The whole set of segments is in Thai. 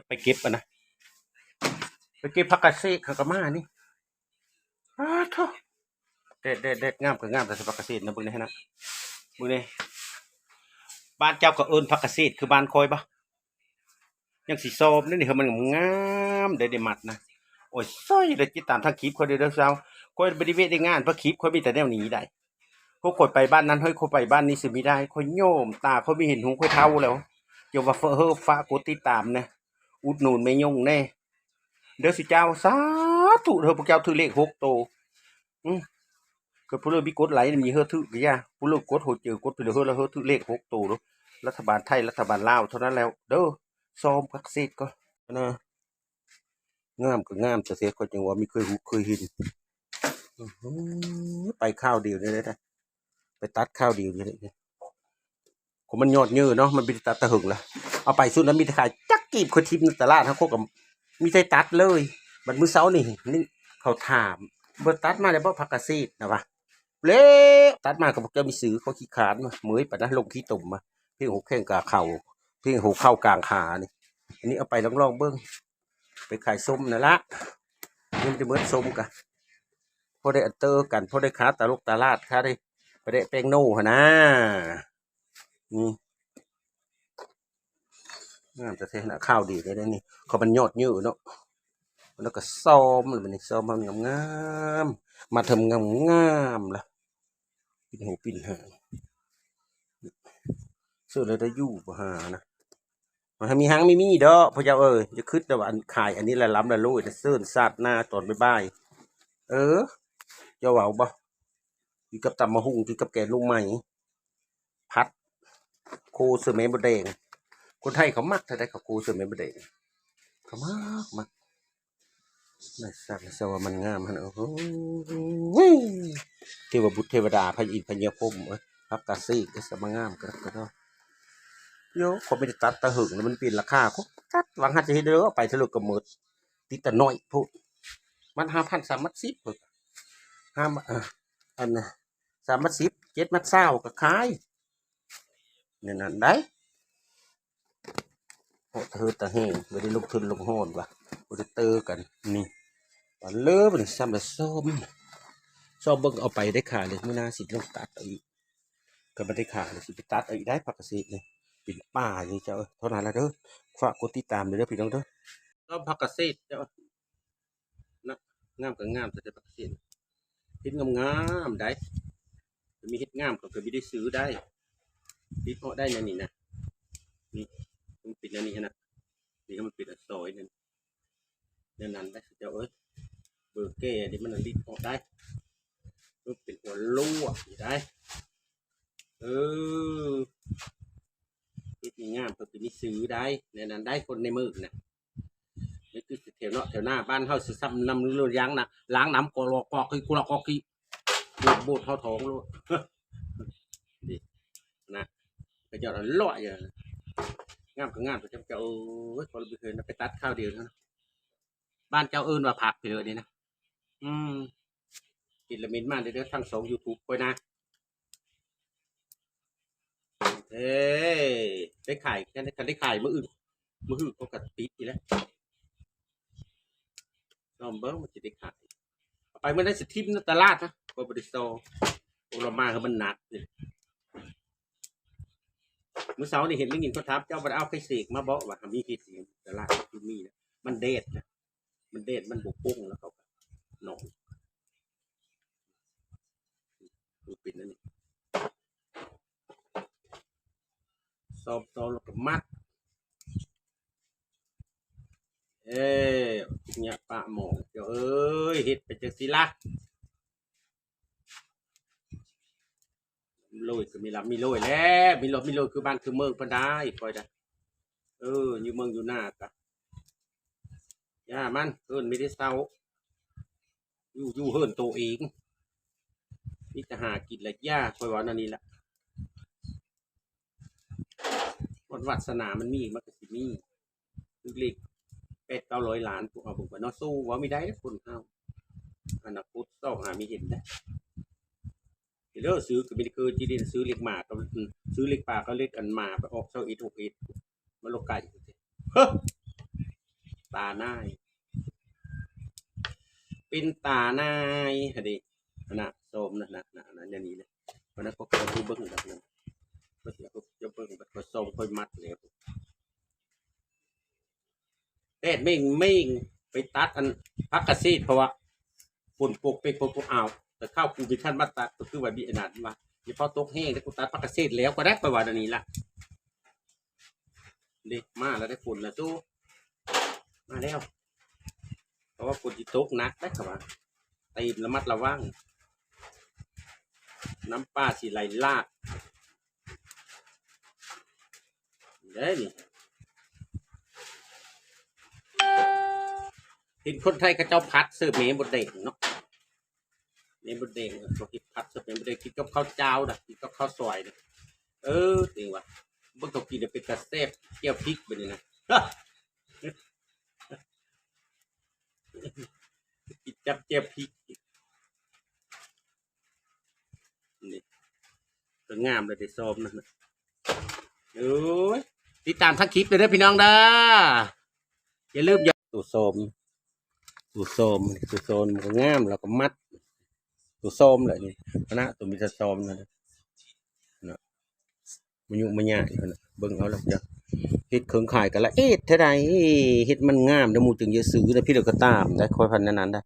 ไปเก็บอ่ะนะไปเก็บผักกาดเซกข้างกะมานี่อ้าโธ่เด็ดงามก็งามแต่ผักกาดเซกนะเบิ่งนี่นะเบิ่งนี่บ้านเจ้าก็เอิ้นผักกาดเซกคือบ้านคอยบ่ยังสิซอมนี่คือมันงามได้มัดนะโอ้ยซอยได้ติดตามทางคลิปค่อยเด้อเช้าค่อยบ่ได้เวทได้งานเพราะคลิปค่อยมีแต่แนวนี้ได้พวกข่อยไปบ้านนั้นเฮ้ยค่อยไปบ้านนี้สิมีได้ค่อยโยมตาค่อยมีเห็นหูค่อยเฒ่าแล้วอย่าว่าฟ้ากดติดตามนะอุดหนุนแม่ยงแน่เด้อสิเจ้าสาธุเด้อพวกเจ้าถือเลข6โตอือก็ผู้เลิกมีกดไหลมีเฮอถือกะยาผู้เลิกกดโหเจอกดไปเลยเฮอแล้วเฮอถือเลข6โตเด้อรัฐบาลไทยรัฐบาลลาวเท่านั้นแล้วเด้อซ้อมพักซีดก็นะงามก็งามแต่เสียก็จังว่ามีเคยหูเคยเห็นไปข้าวเดียวนี่เลยนะไปตัดข้าวเดียวนี่เลยผมมันยอดเยอะเนาะมันเป็นตัดตะหึงละเอาไปสุดแล้วมีแต่ขายจักกีบคนทิมในตลาดทั้งโคกกับมีแต่ตัดเลยบัดมื้อเช้านี่เขาถามเบิดตัดมาแล้วบ่ผักกะซีดนะวะเละตัดมาก็บอกจะมีซื้อเขาขี้ขานมาเหมยปะนะลงขี้ตุ่มมาเพียงหูแข้งกาเข่าเพียงหูเข้ากลางขานี่อันนี้เอาไปลองเบิ้งไปขายส้มนั่นละมันจะเบิดส้มกันพอได้อันเตอร์กันพอได้ค้าตาลูกตาลาดค้าได้ไปได้แป้งโน่หนะนี่งามจะเทนะข้าวดีเลยนี่เขามันยอดเยอะเนาะแล้วก็ซ้อมเลยนี่ซ้อมมันงามมาทำงามละปิ่นหูปิ่นหางเสื้อเลยได้ยู่ป่ะฮะนะมันมีหางไม่มีดอกพ่อเจ้าจะขึ้นแต่ว่าอันขายอันนี้ละล้ำละลุยแต่เสื้อซาดหน้าตอนบ่ายเจ้าว่าบ่กินกับตำมะฮุ่งกินกับแกงลูกใหม่พัดโคเสือแม่บดแดงคนไทยเขามักแต่เขาโคเสือแม่บดแดงเขามักน่าสักสว่ามันงามฮะโอ้โหเทวบุตรเทวดาพระอินทร์พญาพรหมพักกาซี่ก็สมงามก็โยเขาไม่ได้ตัดตะหึงแล้วมันเปลี่ยนราคาเขาตัดหวังหัดจะให้เด้อไปทะลุกระมืดติดแต่น้อยพูดมัน5,310พูดห้าอันน่ะ310 7 มัด 20ก็ขายเนี่ยนั่นได้โอ้เธอตาเฮงไม่ได้ลงทุนลงโหดว่ะบ่ได้เตอกันนี่ตอนเลิฟนี่ซ้ำแต่ส้มเบิ่งเอาไปได้ขายเลยมื้อหน้าสิลงตัดเอาอีกก็บ่ได้ขายเลยสิไปตัดเอาอีกได้ผักกะเสดนี่เป็นป่าอย่างเจ้าเท่านั้นละเด้อฝากกดติดตามด้วยเด้อพี่น้องเด้อก็ผักกะเสดเจ้านะงามก็งามแต่ผักกะเสดเฮ็ดงามๆได้มีเฮ็ดงามก็มีได้ซื้อได้ติดเอาได้นั่นนี่นะนี่มันเป็นอันนี้นะนี่มันเป็นซอยนั่นนั่นได้เจ้าเบอร์เก้นี่มันติดเอาได้มันเป็นหัวลู่อ่ะได้เออเฮ็ดงามก็เป็นได้ซื้อได้นั่นได้คนในมือนะนี่คือแถวเนาะแถวหน้าบ้านเฮาสิซ้ำน้ำเรือยางนะล้างน้ำกรอกคือกุหลาบกอกีบูดเท่าท้องเลยนี่นะไปเจาะลอยงามก็งามแต่เจ้าพอเราไปเคยไปตัดข้าวเดียวนะบ้านเจ้าเอิญว่าผักไปเลยนี่นะกินละมินมากเดี๋ยวทั้ง2 YouTube ไปนะได้ขายแค่ได้ขายมื้ออื่นก็กระติดอีแล้วลองเบิ้งมันจะได้ขายไปเมื่อได้สิทิมในตลาดนะก็บริโซโอรามาคือมันหนักเลยเมื่อเช้านี่เห็นไม่กินเขาทับเจ้าไปเอาไข่เสกมาบอกว่ามีไข่เสกตลาดที่มีนะมันเด็ดนะมันบุกปุ้งแล้วเขาหนองปิดนั่นนี่ซอมแล้วก็มัดเนี่ยปะหมองเดี๋ยวเห็ดไปจากศิลาโรยก็มีลำมีโรยแล้วมีโรยคือบ้านคือเมืองพนได้คอยได้อยู่เมืองอยู่หน้ากะย่ามันเฮินไม่ได้เศร้าอยู่เฮินตัวเองนี่จะหากินและย่าคอยว่านั่นนี่แหละวัดสนามันมีมันก็สิมีเล็ก800-900 ล้านพวกเอาผมว่าเนาะสู้ว่าไม่ได้คนเอาอนาคตต้องหาไม่เห็นได้เดี๋ยวซื้อก็ไม่ได้คือจีดินซื้อเล็กหมาก็ซื้อเล็กปลาก็เล็กกันมาไปออกเซาอีทุกอีมันโลกไก่เฮ้ ตาหน้ายเป็นตาหน้ายฮะดินะโสมนะอย่างนี้เลยเพราะนั้นก็เขาดูเบิ้งแบบนั้นก็เสียก็จะเบิ้งแบบผสมค่อยมัดเลยแต่ไม่ไปตัดอันพักกระซีดเพราะว่าฝุ่นปกเป็นปกอ้าวแต่ข้าวกูมีขั้นมาตัดก็คือว่ามีขนาดว่าเฉพาะตกแห้งแล้วกูตัดพักกระซีดแล้วก็ได้ประวัตินี้ละเด็กมาแล้วได้ฝุ่นแล้วตู้มาแล้วเพราะว่าฝุ่นที่ตกหนักได้ครับว่าตีนระมัดระวังน้ำปลาสีไหลลากได้นี่เห็นคนไทยก็เจ้าพัดเสิร์ฟเมย์บดเด้งเนาะเมย์บดเด้งเขาคิดพัดเสิร์ฟเมย์บดเด้งกินกับข้าวเจ้าดักกินกับข้าวซอยนะจริงว่ะเมื่อกี้กินเป็นกระเซฟเกี่ยวพริกไปเลยนะกินจับเกี่ยวพริกนี่ก็งามเลยได้ซ้อมนะติดตามทั้งคลิปเลยนะพี่น้องเด้ออย่าลืมตัวซ้อมตัวโซมมันก็งามแล้วก็มัดตัวซ้อมเลยนี่นะตัวมีแต่ซ้อมนะมันยุ่งมันยากอยู่นะเบิ่งเอาแล้วจ้ะเฮ็ดเครื่องขายกันละเท่าไรเฮ็ดมันงามเดี๋ยวมูจึงจะซื้อนะพี่เดี๋ยวก็ตามได้คอยพันนั้นได้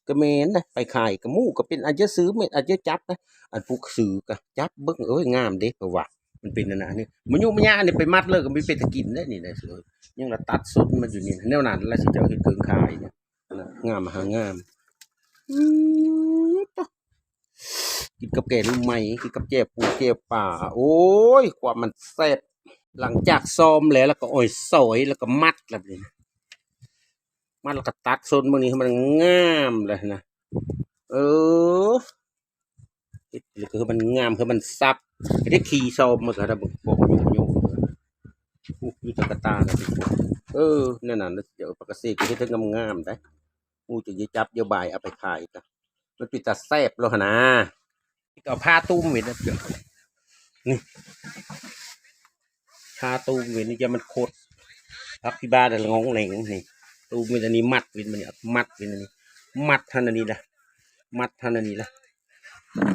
ก็เมนได้ไปขายกับมูก็เป็นอาจจะซื้อไม่อาจจะจับนะอันพวกซื้อก็จับเบิ่งงามเด้เพราะว่ามันเป็นนั่นนี่มันยุ่งมันยากนี่ไปมัดเลยก็ไม่เป็นตะกินได้นี่ได้สวยยังละตัดสดมันอยู่นี่แนวนั้นแล้วสิเจ้าเฮ็ดเครื่องขายเนี่ยงามหางามกินกับแกงลูกไม้กินกับแจ่ปูแจ่ป่าโอ้ยกว่ามันแซ่บหลังจากซ้อมแล้วก็อ้อยสอยแล้วก็มัดแบบนี้มัดแล้วก็ตัดโซนบางนี้มันงามเลยนะนี่คือมันงามคือมันซับได้ขี่ซ้อมมาก็ได้บอกโยอยู่ตะกตานั่นน่ะเดี๋ยวปกติก็ให้ทั้งงามได้กูจะยึดจับเยอะใบเอาไปขายกันมันปิดตาแซ่บแล้วนะก็ผ้าตุ้มเห็นนะนี่ผ้าตุ้มเห็นนี่จะมันโคตรพักที่บ้านแต่งงแหลงนี่ตุ้มเป็นอันนี้มัดเป็นมันเนี่ยมัดเป็นอันนี้มัดท่านอันนี้ละมัดท่านอันนี้ละ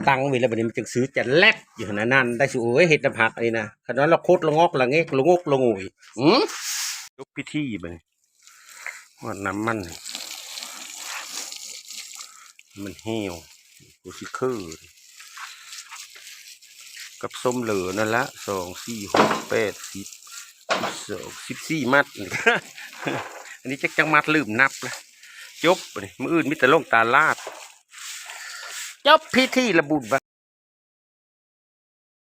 ตั้งไว้แล้วแบบนี้มันจึงซื้อจะแลกอยู่นั่นได้สิโอ้ยเห็ดน้ำผักอันนี้นะขนาดเราโคตรละงอกละเงกละงกละงอยยกพิธีไปว่าน้ำมันเหี่ยวกูสิคือกับส้มเหลือนั่นละ2 4 6 8 10 12 14มัดอันนี้จังมัดลืมนับเลยจบมืออื่นมิตรลงตาลาดจบพิธีระบุ